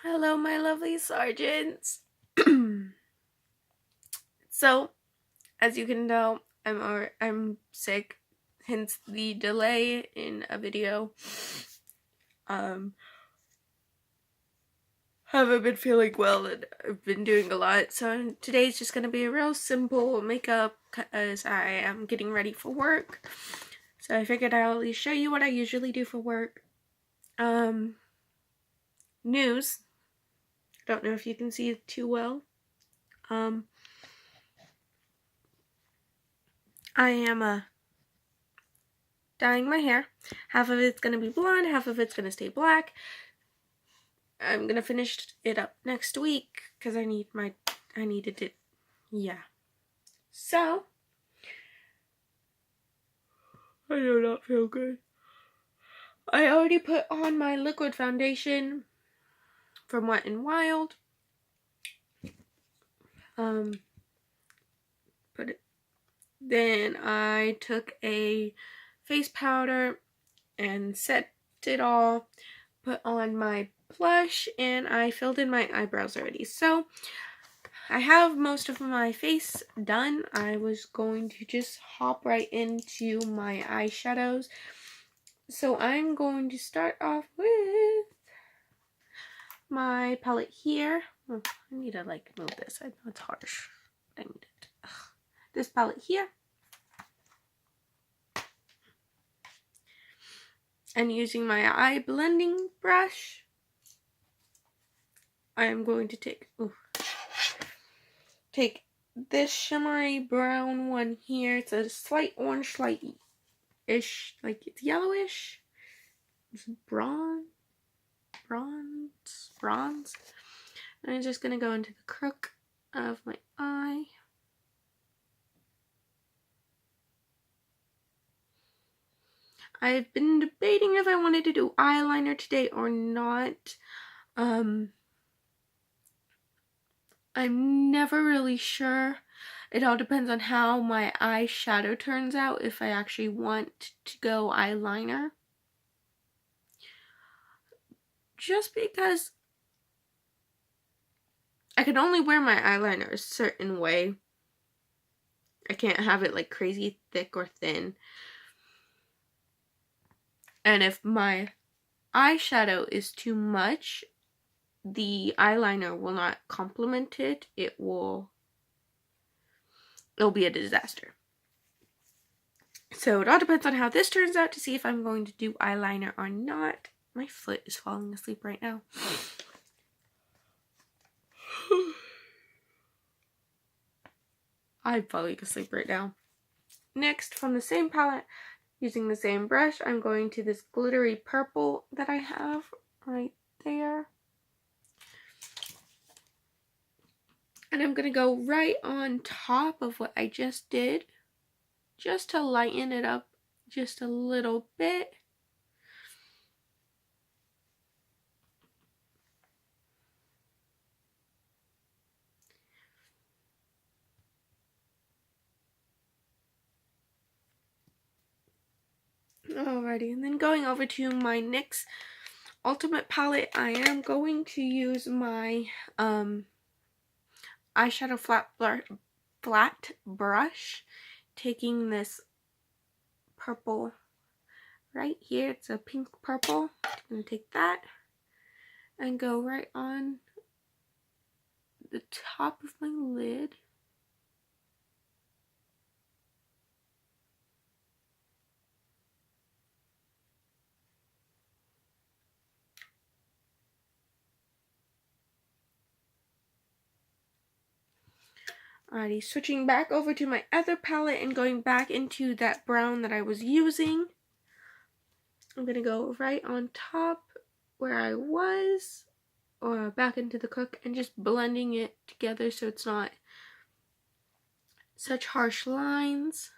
Hello, my lovely sergeants. So, as you can tell, I'm sick, hence the delay in a video. Haven't been feeling well and I've been doing a lot. So today's just gonna be a real simple makeup as I am getting ready for work. So I figured I'll at least show you what I usually do for work. News. Don't know if you can see it too well. I am dyeing my hair. Half of it's gonna be blonde, half of it's gonna stay black. I'm gonna finish it up next week because I needed it. Yeah. So I do not feel good. I already put on my liquid foundation from Wet n Wild. Then I took a face powder and set it all, put on my blush, and I filled in my eyebrows already. So I have most of my face done. I was going to just hop right into my eyeshadows. So I'm going to start off with my palette here. Oh, I need to move this. I know it's harsh. I need it. Ugh. This palette here. And using my eye blending brush, I am going to take this shimmery brown one here. It's a slight orange, slight-ish, like it's yellowish. It's bronze. And I'm just gonna go into the crook of my eye. I've been debating if I wanted to do eyeliner today or not. I'm never really sure. It all depends on how my eyeshadow turns out, if I actually want to go eyeliner. Just because I can only wear my eyeliner a certain way. I can't have it like crazy thick or thin. And if my eyeshadow is too much, the eyeliner will not complement it. It'll be a disaster. So it all depends on how this turns out to see if I'm going to do eyeliner or not. My foot is falling asleep right now. I'm falling asleep right now. Next, from the same palette, using the same brush, I'm going to this glittery purple that I have right there. And I'm going to go right on top of what I just did, just to lighten it up just a little bit. Alrighty, and then going over to my NYX Ultimate palette, I am going to use my eyeshadow flat brush, taking this purple right here. It's a pink purple. I'm going to take that and go right on the top of my lid. Alrighty, switching back over to my other palette and going back into that brown that I was using. I'm going to go right on top where I was, or back into the crook, and just blending it together so it's not such harsh lines.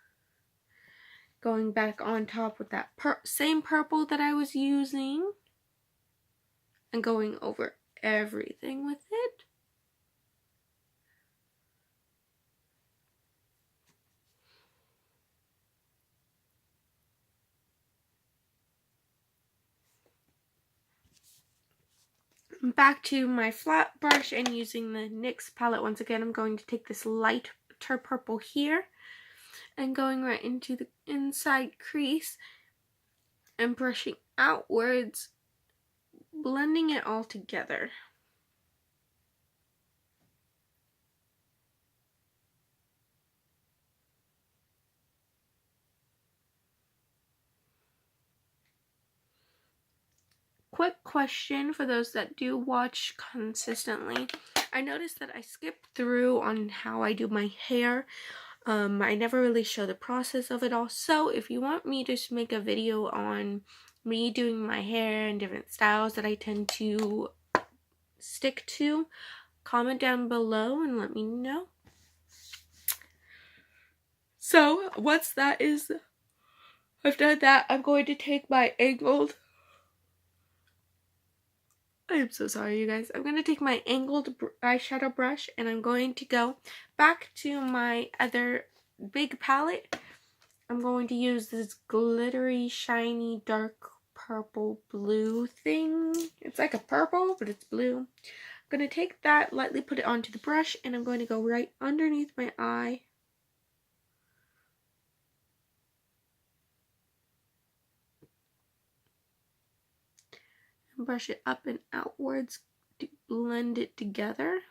Going back on top with that same purple that I was using and going over everything with it. Back to my flat brush and using the NYX palette once again, I'm going to take this lighter purple here and going right into the inside crease and brushing outwards, blending it all together. Quick question for those that do watch consistently. I noticed that I skipped through on how I do my hair. I never really show the process of it all. So if you want me to make a video on me doing my hair and different styles that I tend to stick to, comment down below and let me know. So once that is, I've done that, I'm going to take my angled, I am so sorry you guys, I'm going to take my angled eyeshadow brush and I'm going to go back to my other big palette. I'm going to use this glittery, shiny, dark purple blue thing. It's like a purple, but it's blue. I'm going to take that, lightly put it onto the brush, and I'm going to go right underneath my eye. And brush it up and outwards to blend it together.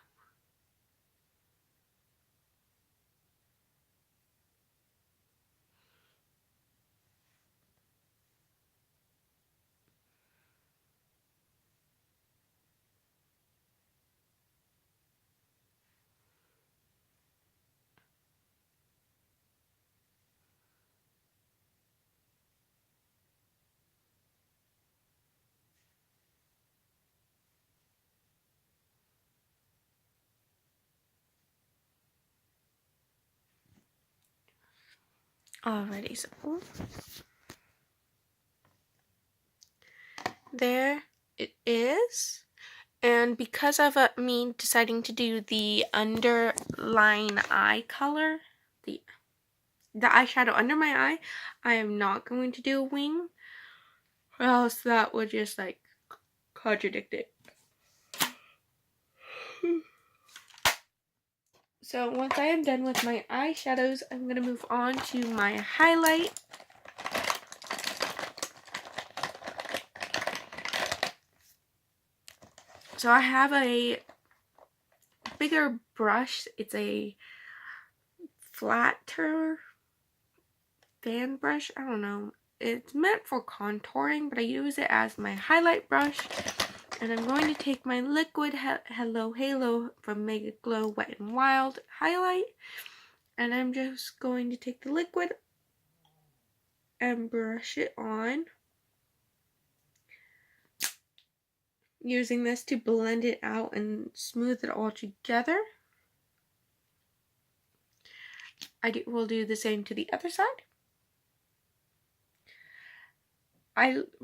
Alrighty, so there it is. And because of me deciding to do the underline eye color, the eyeshadow under my eye, I am not going to do a wing, or else that would just like contradict it. So once I am done with my eyeshadows, I'm going to move on to my highlight. So I have a bigger brush. It's a flatter fan brush. I don't know. It's meant for contouring, but I use it as my highlight brush. And I'm going to take my liquid Hello Halo from Mega Glow Wet n Wild highlight. And I'm just going to take the liquid and brush it on. Using this to blend it out and smooth it all together. I will do the same to the other side.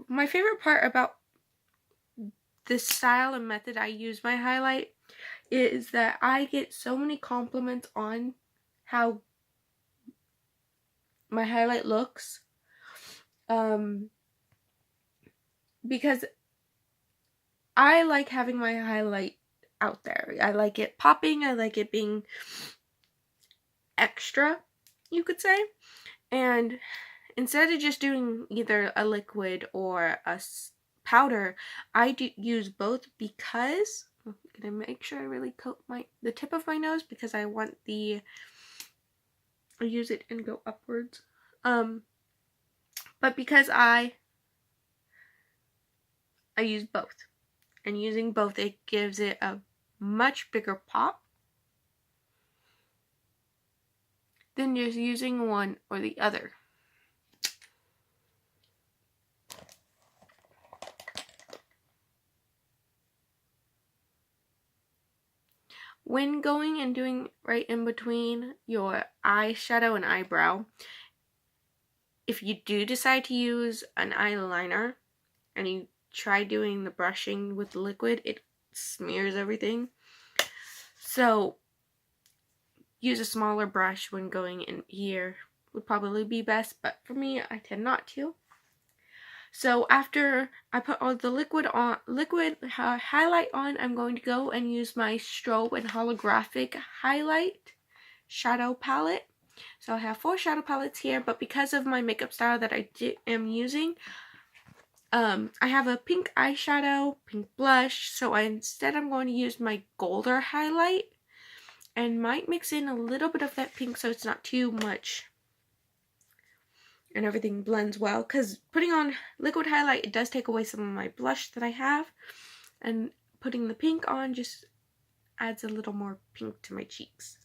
My favorite part about this style and method I use my highlight is that I get so many compliments on how my highlight looks, because I like having my highlight out there. I like it popping. I like it being extra, you could say. And instead of just doing either a liquid or a powder, I do use both because I'm gonna make sure I really coat the tip of my nose because I want I use it and go upwards. But because I use both, and using both, it gives it a much bigger pop than just using one or the other. When going and doing right in between your eyeshadow and eyebrow, if you do decide to use an eyeliner and you try doing the brushing with the liquid, it smears everything. So use a smaller brush when going in here would probably be best, but for me, I tend not to. So after I put all the liquid highlight on, I'm going to go and use my strobe and holographic highlight shadow palette. So I have 4 shadow palettes here, but because of my makeup style that I am using, I have a pink eyeshadow, pink blush, so instead I'm going to use my Golder highlight and might mix in a little bit of that pink so it's not too much and everything blends well, because putting on liquid highlight, it does take away some of my blush that I have, and putting the pink on just adds a little more pink to my cheeks.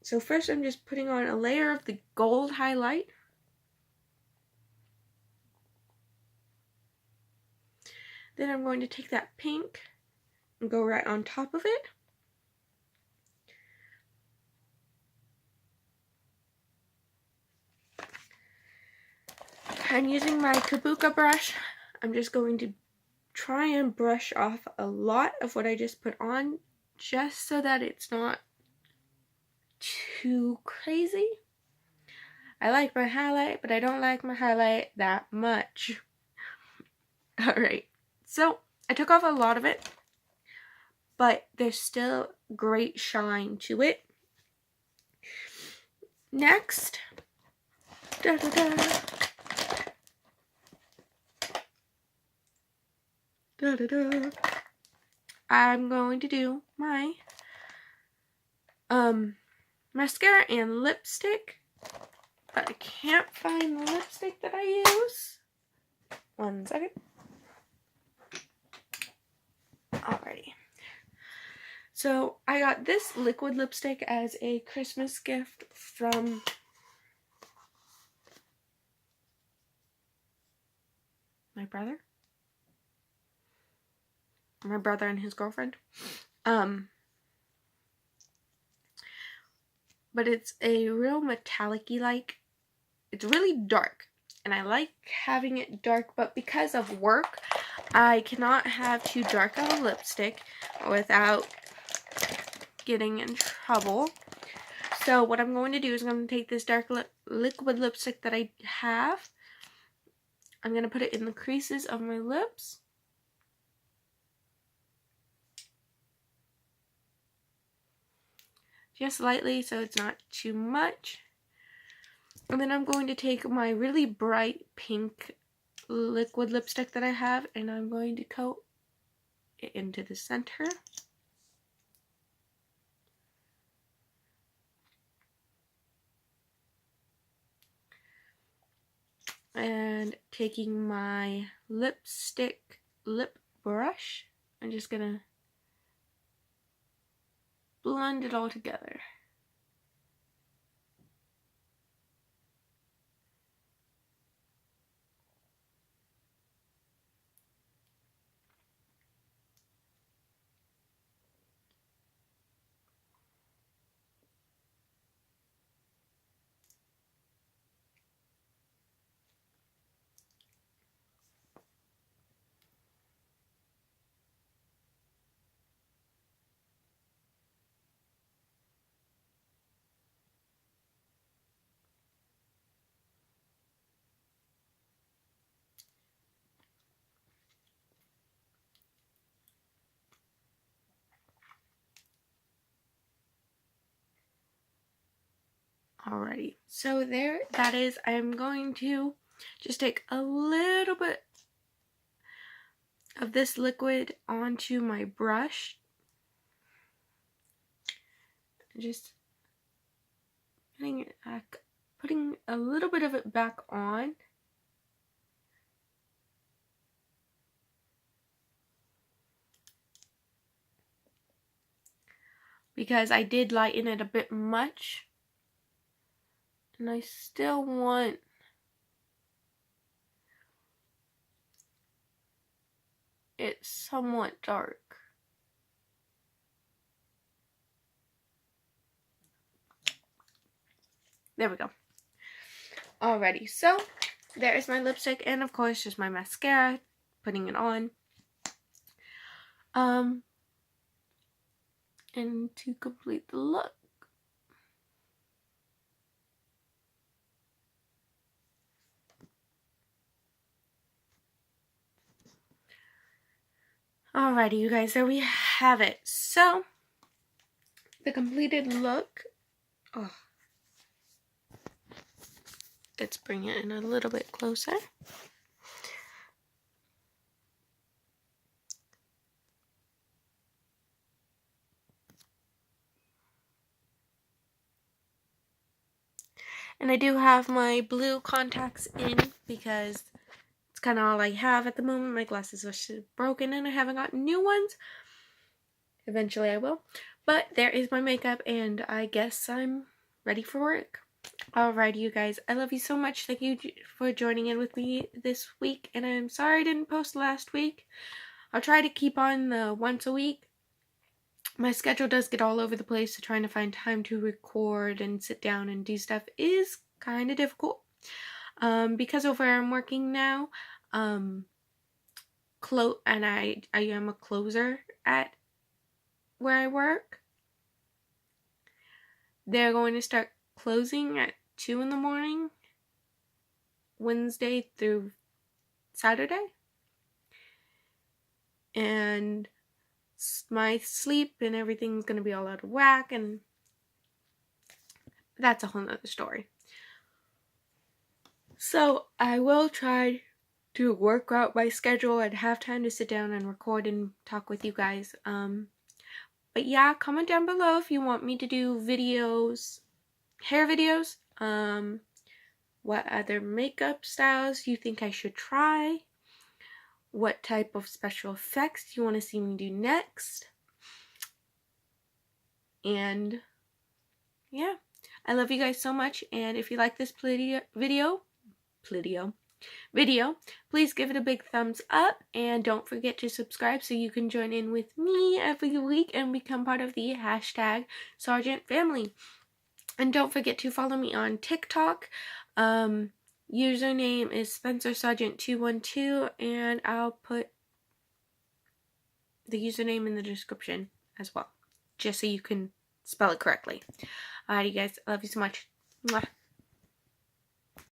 So first I'm just putting on a layer of the gold highlight. Then I'm going to take that pink and go right on top of it. And using my Kabuki brush, I'm just going to try and brush off a lot of what I just put on, just so that it's not too crazy. I like my highlight, but I don't like my highlight that much. Alright, so I took off a lot of it, but there's still great shine to it. Next, I'm going to do my mascara and lipstick, but I can't find the lipstick that I use. 1 second. Alrighty. So I got this liquid lipstick as a Christmas gift from my brother and his girlfriend. But it's a real metallic-y, like, it's really dark, and I like having it dark, but because of work, I cannot have too dark of a lipstick without getting in trouble. So what I'm going to do is I'm going to take this dark liquid lipstick that I have. I'm going to put it in the creases of my lips. Just lightly so it's not too much. And then I'm going to take my really bright pink liquid lipstick that I have, and I'm going to coat it into the center. And taking my lipstick lip brush, I'm just gonna blend it all together. Alrighty, so there that is. I'm going to just take a little bit of this liquid onto my brush. Just putting a little bit of it back on. Because I did lighten it a bit much. And I still want it somewhat dark. There we go. Alrighty, so there's my lipstick, and of course just my mascara, putting it on. And to complete the look. Alrighty, you guys, there we have it. So, the completed look. Oh, let's bring it in a little bit closer. And I do have my blue contacts in because it's kind of all I have at the moment. My glasses are broken and I haven't gotten new ones. Eventually I will. But there is my makeup and I guess I'm ready for work. Alrighty, you guys. I love you so much. Thank you for joining in with me this week. And I'm sorry I didn't post last week. I'll try to keep on the once a week. My schedule does get all over the place, so trying to find time to record and sit down and do stuff is kind of difficult. Because of where I'm working now, and I am a closer at where I work. They're going to start closing at 2 in the morning, Wednesday through Saturday. And my sleep and everything's going to be all out of whack, and that's a whole nother story. So I will try to work out my schedule and have time to sit down and record and talk with you guys. But yeah, comment down below if you want me to do videos, hair videos, what other makeup styles you think I should try, what type of special effects you want to see me do next. And yeah, I love you guys so much, and if you like this video, please give it a big thumbs up, and don't forget to subscribe so you can join in with me every week and become part of the #Sargent family. And don't forget to follow me on TikTok. Username is SpencerSargent212, and I'll put the username in the description as well, just so you can spell it correctly. Alrighty, guys, I love you so much. Mwah.